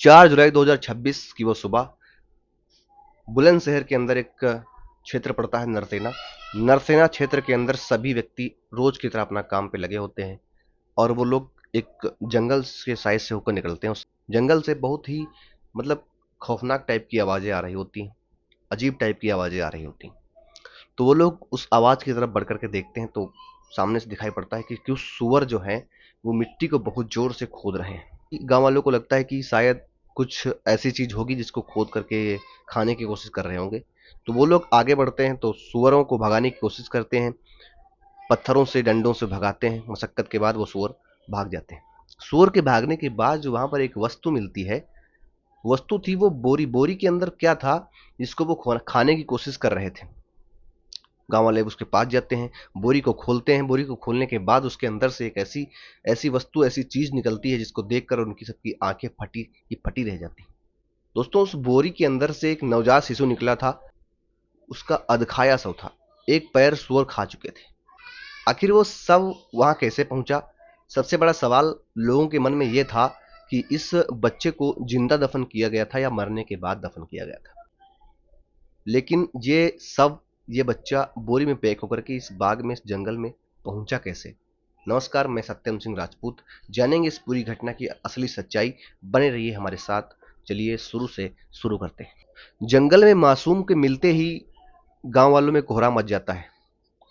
4 जुलाई 2026 की वो सुबह बुलंदशहर के अंदर एक क्षेत्र पड़ता है नरसेना। नरसेना क्षेत्र के अंदर सभी व्यक्ति रोज की तरह अपना काम पे लगे होते हैं और वो लोग एक जंगल के साइड से होकर निकलते हैं। उस जंगल से बहुत ही मतलब खौफनाक टाइप की आवाज़ें आ रही होती हैं, अजीब टाइप की आवाज़ें आ रही होती हैं। तो वो लोग उस आवाज़ की तरफ बढ़ कर के देखते हैं तो सामने से दिखाई पड़ता है कि कुछ सूअर जो हैं वो मिट्टी को बहुत ज़ोर से खोद रहे हैं। गाँव वालों को लगता है कि शायद कुछ ऐसी चीज़ होगी जिसको खोद करके खाने की कोशिश कर रहे होंगे। तो वो लोग आगे बढ़ते हैं तो सूअरों को भगाने की कोशिश करते हैं, पत्थरों से डंडों से भगाते हैं। मशक्कत के बाद वो सूअर भाग जाते हैं। सूअर के भागने के बाद जो वहाँ पर एक वस्तु मिलती है, वस्तु थी वो बोरी। बोरी के अंदर क्या था जिसको वो खाने की कोशिश कर रहे थे। गांव वाले उसके पास जाते हैं, बोरी को खोलते हैं। बोरी को खोलने के बाद उसके अंदर से एक ऐसी ऐसी वस्तु, ऐसी चीज निकलती है जिसको देखकर उनकी सबकी आंखें फटी की फटी रह जाती। दोस्तों, उस बोरी के अंदर से एक नवजात शिशु निकला था। उसका अधखाया शव था, एक पैर सुअर खा चुके थे। आखिर वो शव वहां कैसे पहुंचा? सबसे बड़ा सवाल लोगों के मन में यह था कि इस बच्चे को जिंदा दफन किया गया था या मरने के बाद दफन किया गया था। लेकिन ये बच्चा बोरी में पैक होकर के इस बाग में, इस जंगल में पहुंचा कैसे? नमस्कार, मैं सत्यम सिंह राजपूत। जानेंगे इस पूरी घटना की असली सच्चाई। बने रहिए हमारे साथ। चलिए शुरू से शुरू करते हैं। जंगल में मासूम के मिलते ही गांव वालों में कोहराम मच जाता है।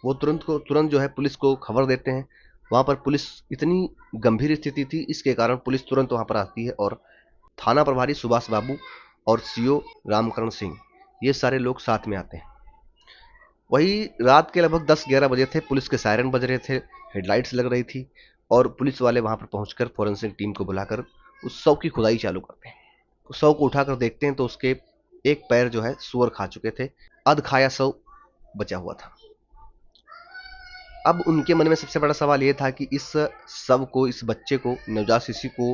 वो तुरंत जो है पुलिस को खबर देते हैं। वहां पर पुलिस, इतनी गंभीर स्थिति थी इसके कारण पुलिस तुरंत वहां पर आती है और थाना प्रभारी सुभाष बाबू और सीओ रामकरण सिंह, ये सारे लोग साथ में आते हैं। वही रात के लगभग 10-11 बजे थे। पुलिस के सायरन बज रहे थे, हेडलाइट्स लग रही थी और पुलिस वाले वहां पर पहुंचकर फोरेंसिक टीम को बुलाकर उस शव की खुदाई चालू करते हैं। उस शव को उठाकर देखते हैं तो उसके एक पैर जो है सुअर खा चुके थे, अध खाया शव बचा हुआ था। अब उनके मन में सबसे बड़ा सवाल यह था कि इस शव को, इस बच्चे को, नवजात शिशु को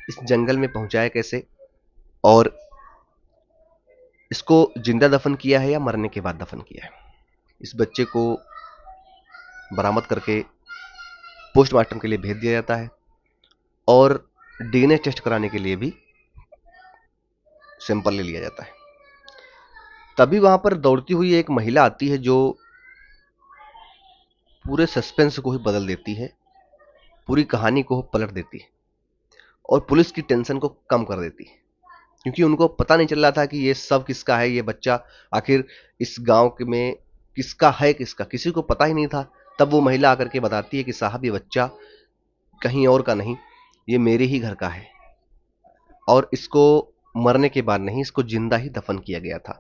इस जंगल में पहुंचाया कैसे और इसको जिंदा दफन किया है या मरने के बाद दफन किया है। इस बच्चे को बरामद करके पोस्टमार्टम के लिए भेज दिया जाता है और डीएनए टेस्ट कराने के लिए भी सैंपल ले लिया जाता है। तभी वहां पर दौड़ती हुई एक महिला आती है जो पूरे सस्पेंस को ही बदल देती है, पूरी कहानी को पलट देती है और पुलिस की टेंशन को कम कर देती है। क्योंकि उनको पता नहीं चल रहा था कि ये सब किसका है, ये बच्चा आखिर इस गांव में किसका है, किसका, किसी को पता ही नहीं था। तब वो महिला आकर के बताती है कि साहब, ये बच्चा कहीं और का नहीं, ये मेरे ही घर का है और इसको मरने के बाद नहीं, इसको जिंदा ही दफन किया गया था।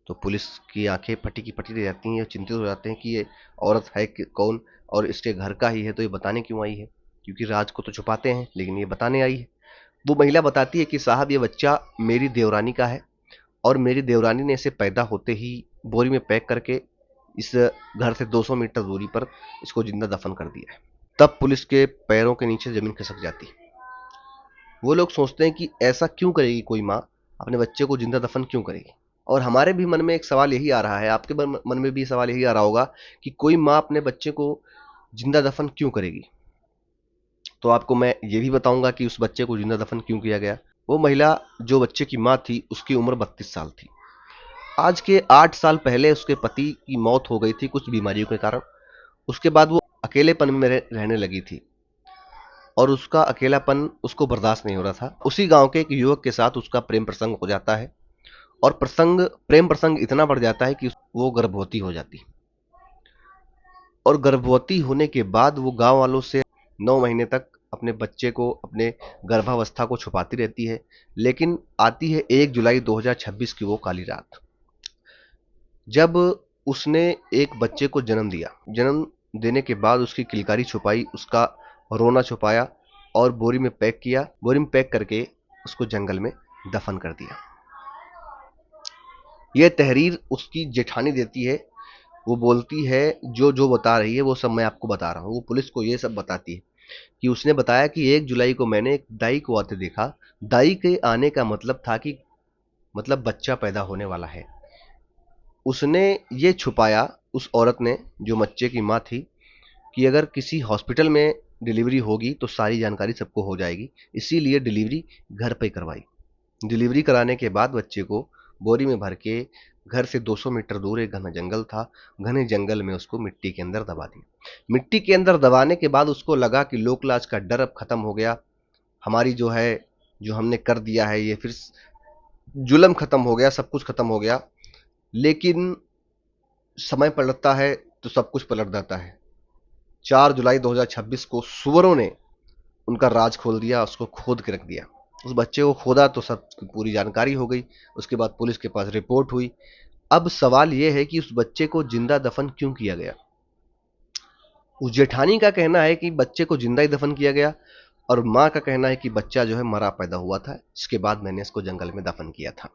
तो पुलिस की आंखें फटी की फटी रह जाती हैं और चिंतित हो जाते हैं कि ये औरत है कौन और इसके घर का ही है, तो ये बताने क्यों आई है? क्योंकि राज को तो छुपाते हैं, लेकिन ये बताने आई है। वो महिला बताती है कि साहब, ये बच्चा मेरी देवरानी का है और मेरी देवरानी ने इसे पैदा होते ही बोरी में पैक करके इस घर से 200 मीटर दूरी पर इसको जिंदा दफन कर दिया है। तब पुलिस के पैरों के नीचे जमीन खिसक जाती है। वो लोग सोचते हैं कि ऐसा क्यों करेगी कोई माँ, अपने बच्चे को जिंदा दफन क्यों करेगी? और हमारे भी मन में एक सवाल यही आ रहा है, आपके मन में भी सवाल यही आ रहा होगा कि कोई माँ अपने बच्चे को जिंदा दफन क्यों करेगी। तो आपको मैं ये भी बताऊंगा कि उस बच्चे को जिंदा दफन क्यों किया गया। वो महिला जो बच्चे की माँ थी, उसकी उम्र 32 साल थी। आज के 8 साल पहले उसके पति की मौत हो गई थी कुछ बीमारियों के कारण। उसके बाद वो अकेलेपन में रहने लगी थी और उसका अकेलापन उसको बर्दाश्त नहीं हो रहा था। उसी गांव के एक युवक के साथ उसका प्रेम प्रसंग हो जाता है और प्रेम प्रसंग इतना बढ़ जाता है कि वो गर्भवती हो जाती है और गर्भवती होने के बाद वो गांव वालों से 9 महीने तक अपने बच्चे को, अपने गर्भावस्था को छुपाती रहती है। लेकिन आती है 1 जुलाई 2026 की वो काली रात, जब उसने एक बच्चे को जन्म दिया। जन्म देने के बाद उसकी किलकारी छुपाई, उसका रोना छुपाया और बोरी में पैक किया। बोरी में पैक करके उसको जंगल में दफन कर दिया। यह तहरीर उसकी जेठानी देती है। वो बोलती है, जो जो बता रही है वो सब मैं आपको बता रहा हूँ। वो पुलिस को ये सब बताती है कि उसने बताया कि 1 जुलाई को मैंने एक दाई को आते देखा। दाई के आने का मतलब था कि बच्चा पैदा होने वाला है। उसने ये छुपाया, उस औरत ने, जो बच्चे की माँ थी, कि अगर किसी हॉस्पिटल में डिलीवरी होगी तो सारी जानकारी सबको हो जाएगी, इसीलिए डिलीवरी घर पे करवाई। डिलीवरी कराने के बाद बच्चे को बोरी में भर के घर से 200 मीटर दूर एक घना जंगल था, घने जंगल में उसको मिट्टी के अंदर दबा दिया। मिट्टी के अंदर दबाने के बाद उसको लगा कि लोक लाज का डर अब खत्म हो गया, हमारी जो है, जो हमने कर दिया है ये, फिर जुल्म खत्म हो गया, सब कुछ खत्म हो गया। लेकिन समय पलटता है तो सब कुछ पलट जाता है। 4 जुलाई 2026 को सुअरों ने उनका राज खोल दिया, उसको खोद के रख दिया। उस बच्चे को खोदा तो सब पूरी जानकारी हो गई। उसके बाद पुलिस के पास रिपोर्ट हुई। अब सवाल यह है कि उस बच्चे को जिंदा दफन क्यों किया गया। उस जेठानी का कहना है कि बच्चे को जिंदा ही दफन किया गया, और माँ का कहना है कि बच्चा जो है मरा पैदा हुआ था, इसके बाद मैंने इसको जंगल में दफन किया था।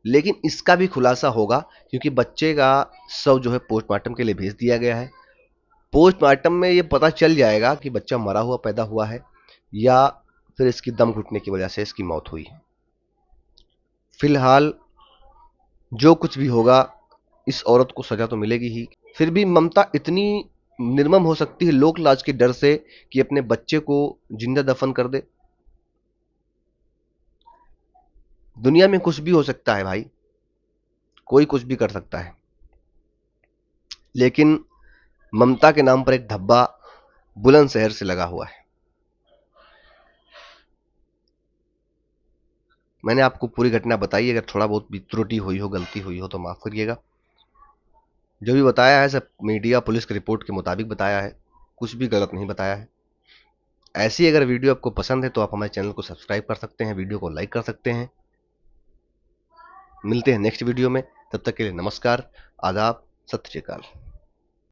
लेकिन इसका भी खुलासा होगा, क्योंकि बच्चे का शव जो है पोस्टमार्टम के लिए भेज दिया गया है। पोस्टमार्टम में ये पता चल जाएगा कि बच्चा मरा हुआ पैदा हुआ है या फिर इसकी दम घुटने की वजह से इसकी मौत हुई है। फिलहाल जो कुछ भी होगा, इस औरत को सजा तो मिलेगी ही। फिर भी ममता इतनी निर्मम हो सकती है लोक लाज के डर से कि अपने बच्चे को जिंदा दफन कर दे। दुनिया में कुछ भी हो सकता है भाई, कोई कुछ भी कर सकता है, लेकिन ममता के नाम पर एक धब्बा बुलंदशहर से लगा हुआ है। मैंने आपको पूरी घटना बताई, अगर थोड़ा बहुत भी त्रुटि हुई हो, गलती हुई हो तो माफ करिएगा। जो भी बताया है सब मीडिया पुलिस की रिपोर्ट के मुताबिक बताया है, कुछ भी गलत नहीं बताया है। ऐसी अगर वीडियो आपको पसंद है तो आप हमारे चैनल को सब्सक्राइब कर सकते हैं, वीडियो को लाइक कर सकते हैं। मिलते हैं नेक्स्ट वीडियो में, तब तक के लिए नमस्कार, आदाब, सत श्री अकाल।